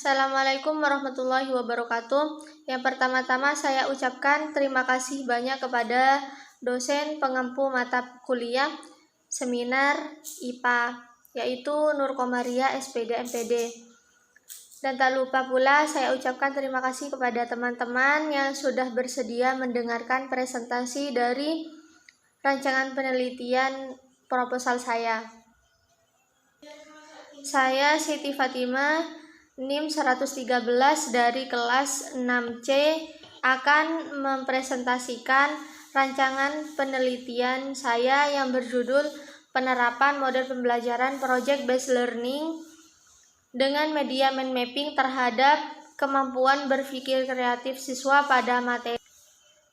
Assalamualaikum warahmatullahi wabarakatuh. Yang pertama-tama saya ucapkan terima kasih banyak kepada dosen pengempu mata kuliah seminar IPA, yaitu Nur Komaria SPD MPD. Dan tak lupa pula saya ucapkan terima kasih kepada teman-teman yang sudah bersedia mendengarkan presentasi dari rancangan penelitian proposal saya. Saya Siti Fatimah, NIM 113 dari kelas 6C akan mempresentasikan rancangan penelitian saya yang berjudul Penerapan Model Pembelajaran Project Based Learning dengan media mind mapping terhadap kemampuan berpikir kreatif siswa pada materi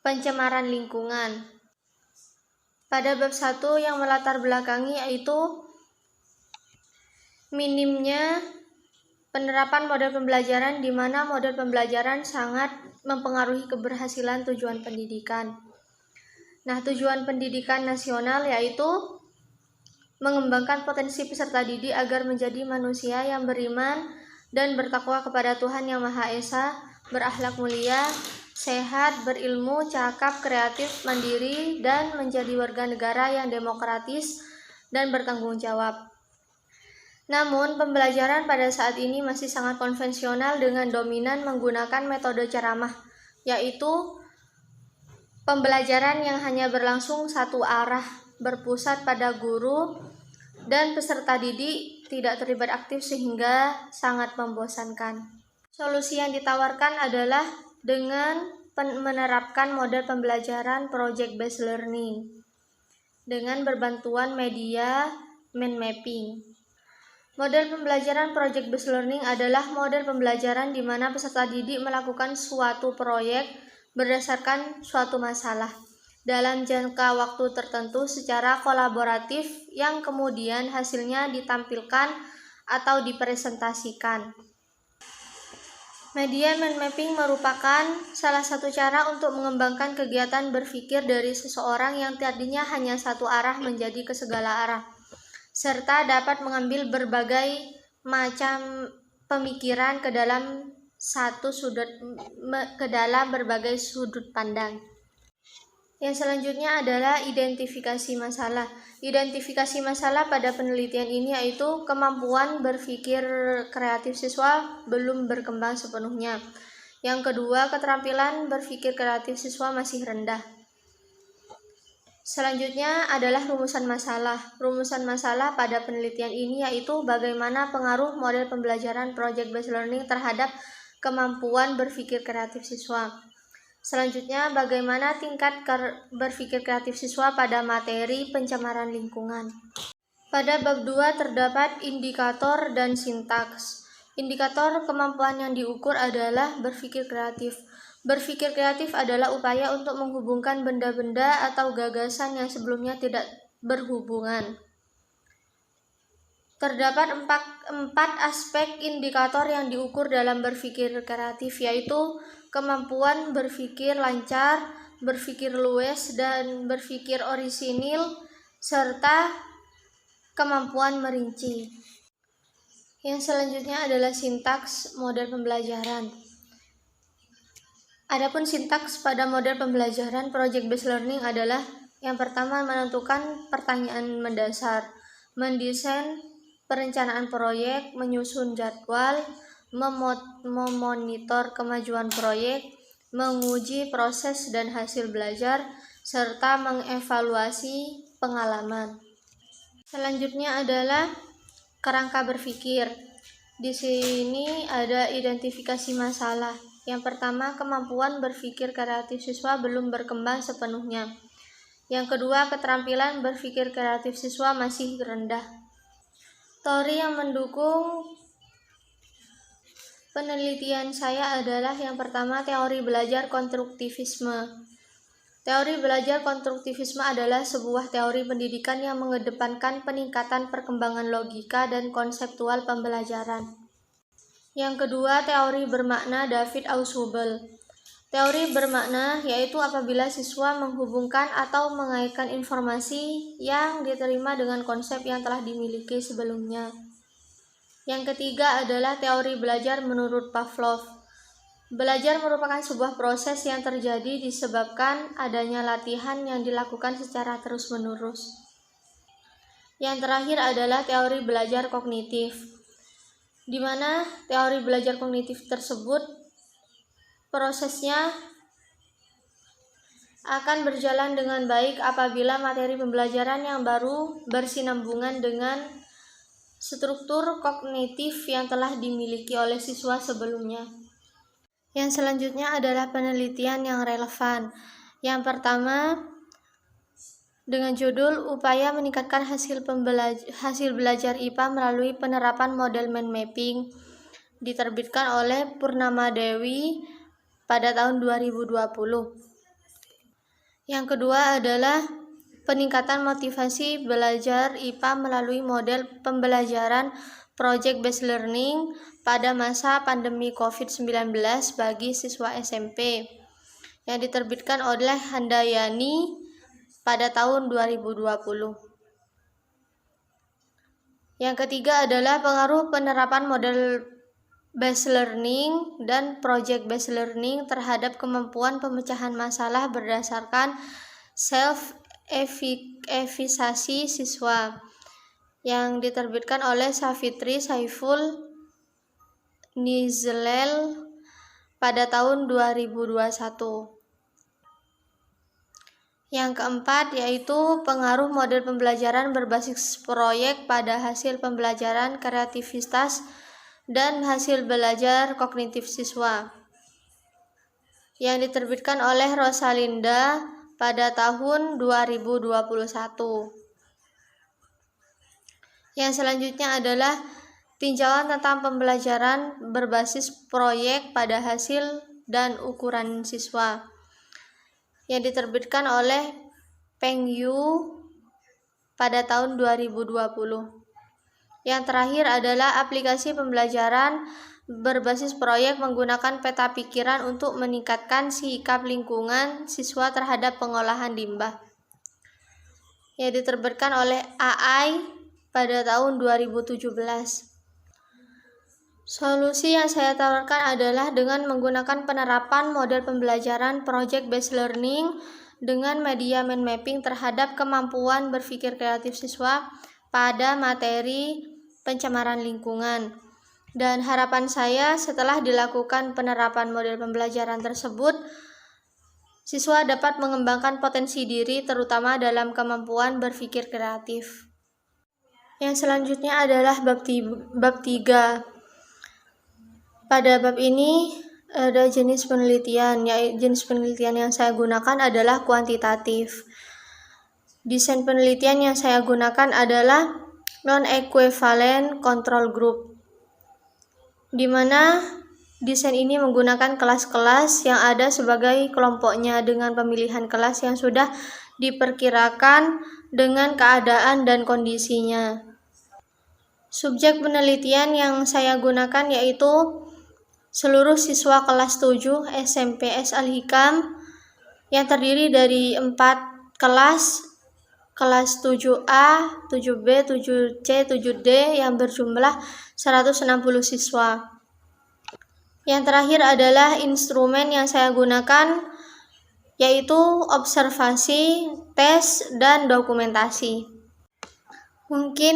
pencemaran lingkungan. Pada bab 1 yang melatar belakangi yaitu minimnya penerapan model pembelajaran di mana model pembelajaran sangat mempengaruhi keberhasilan tujuan pendidikan. Nah, tujuan pendidikan nasional yaitu mengembangkan potensi peserta didik agar menjadi manusia yang beriman dan bertakwa kepada Tuhan Yang Maha Esa, berakhlak mulia, sehat, berilmu, cakap, kreatif, mandiri, dan menjadi warga negara yang demokratis dan bertanggung jawab. Namun, pembelajaran pada saat ini masih sangat konvensional dengan dominan menggunakan metode ceramah, yaitu pembelajaran yang hanya berlangsung satu arah, berpusat pada guru, dan peserta didik tidak terlibat aktif sehingga sangat membosankan. Solusi yang ditawarkan adalah dengan menerapkan model pembelajaran project based learning dengan berbantuan media mind mapping. Model pembelajaran project based learning adalah model pembelajaran di mana peserta didik melakukan suatu proyek berdasarkan suatu masalah dalam jangka waktu tertentu secara kolaboratif yang kemudian hasilnya ditampilkan atau dipresentasikan. Media mind mapping merupakan salah satu cara untuk mengembangkan kegiatan berpikir dari seseorang yang tadinya hanya satu arah menjadi ke segala arah, serta dapat mengambil berbagai macam pemikiran ke dalam berbagai sudut pandang. Yang selanjutnya adalah identifikasi masalah. Identifikasi masalah pada penelitian ini yaitu kemampuan berpikir kreatif siswa belum berkembang sepenuhnya. Yang kedua, keterampilan berpikir kreatif siswa masih rendah. Selanjutnya adalah rumusan masalah. Rumusan masalah pada penelitian ini yaitu bagaimana pengaruh model pembelajaran project based learning terhadap kemampuan berpikir kreatif siswa. Selanjutnya, bagaimana tingkat berpikir kreatif siswa pada materi pencemaran lingkungan. Pada bab 2 terdapat indikator dan sintaks. Indikator kemampuan yang diukur adalah berpikir kreatif. Berpikir kreatif adalah upaya untuk menghubungkan benda-benda atau gagasan yang sebelumnya tidak berhubungan. Terdapat empat aspek indikator yang diukur dalam berpikir kreatif, yaitu kemampuan berpikir lancar, berpikir luwes, dan berpikir orisinil, serta kemampuan merinci. Yang selanjutnya adalah sintaks model pembelajaran. Adapun sintaks pada model pembelajaran project based learning adalah yang pertama menentukan pertanyaan mendasar, mendesain perencanaan proyek, menyusun jadwal, memonitor kemajuan proyek, menguji proses dan hasil belajar, serta mengevaluasi pengalaman. Selanjutnya adalah kerangka berpikir. Di sini ada identifikasi masalah. Yang pertama, kemampuan berpikir kreatif siswa belum berkembang sepenuhnya. Yang kedua, keterampilan berpikir kreatif siswa masih rendah. Teori yang mendukung penelitian saya adalah yang pertama, teori belajar konstruktivisme. Teori belajar konstruktivisme adalah sebuah teori pendidikan yang mengedepankan peningkatan perkembangan logika dan konseptual pembelajaran. Yang kedua, teori bermakna David Ausubel. Teori bermakna yaitu apabila siswa menghubungkan atau mengaitkan informasi yang diterima dengan konsep yang telah dimiliki sebelumnya. Yang ketiga adalah teori belajar menurut Pavlov. Belajar merupakan sebuah proses yang terjadi disebabkan adanya latihan yang dilakukan secara terus-menerus. Yang terakhir adalah teori belajar kognitif, di mana teori belajar kognitif tersebut prosesnya akan berjalan dengan baik apabila materi pembelajaran yang baru bersinambungan dengan struktur kognitif yang telah dimiliki oleh siswa sebelumnya. Yang selanjutnya adalah penelitian yang relevan. Yang pertama, dengan judul Upaya Meningkatkan Hasil Belajar IPA Melalui Penerapan Model Mind Mapping, diterbitkan oleh Purnama Dewi pada tahun 2020. Yang kedua adalah peningkatan motivasi belajar IPA melalui model pembelajaran Project Based Learning pada masa pandemi COVID-19 bagi siswa SMP, yang diterbitkan oleh Handayani pada tahun 2020. Yang ketiga adalah pengaruh penerapan model based learning dan project based learning terhadap kemampuan pemecahan masalah berdasarkan self-evaluasi siswa, yang diterbitkan oleh Savitri Saiful Nizlel pada tahun 2021. Yang keempat yaitu pengaruh model pembelajaran berbasis proyek pada hasil pembelajaran kreativitas dan hasil belajar kognitif siswa, yang diterbitkan oleh Rosalinda pada tahun 2021. Yang selanjutnya adalah tinjauan tentang pembelajaran berbasis proyek pada hasil dan ukuran siswa, yang diterbitkan oleh Peng Yu pada tahun 2020. Yang terakhir adalah aplikasi pembelajaran berbasis proyek menggunakan peta pikiran untuk meningkatkan sikap lingkungan siswa terhadap pengolahan limbah, yang diterbitkan oleh AI pada tahun 2017. Solusi yang saya tawarkan adalah dengan menggunakan penerapan model pembelajaran Project Based Learning dengan media mind mapping terhadap kemampuan berpikir kreatif siswa pada materi pencemaran lingkungan. Dan harapan saya setelah dilakukan penerapan model pembelajaran tersebut, siswa dapat mengembangkan potensi diri terutama dalam kemampuan berpikir kreatif. Yang selanjutnya adalah bab 3. Pada bab ini ada jenis penelitian, yaitu jenis penelitian yang saya gunakan adalah kuantitatif. Desain penelitian yang saya gunakan adalah non-equivalent control group, di mana desain ini menggunakan kelas-kelas yang ada sebagai kelompoknya dengan pemilihan kelas yang sudah diperkirakan dengan keadaan dan kondisinya. Subjek penelitian yang saya gunakan yaitu seluruh siswa kelas 7 SMP S Al-Hikam yang terdiri dari 4 kelas 7A, 7B, 7C, 7D yang berjumlah 160 siswa. Yang terakhir adalah instrumen yang saya gunakan yaitu observasi, tes, dan dokumentasi. Mungkin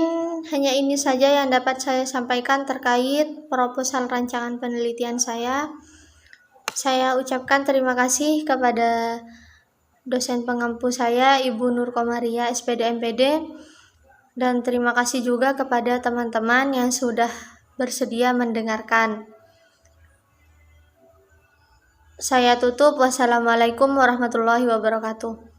hanya ini saja yang dapat saya sampaikan terkait proposal rancangan penelitian saya. Saya ucapkan terima kasih kepada dosen pengampu saya, Ibu Nur Komaria, SPD MPD, dan terima kasih juga kepada teman-teman yang sudah bersedia mendengarkan. Saya tutup. Wassalamualaikum warahmatullahi wabarakatuh.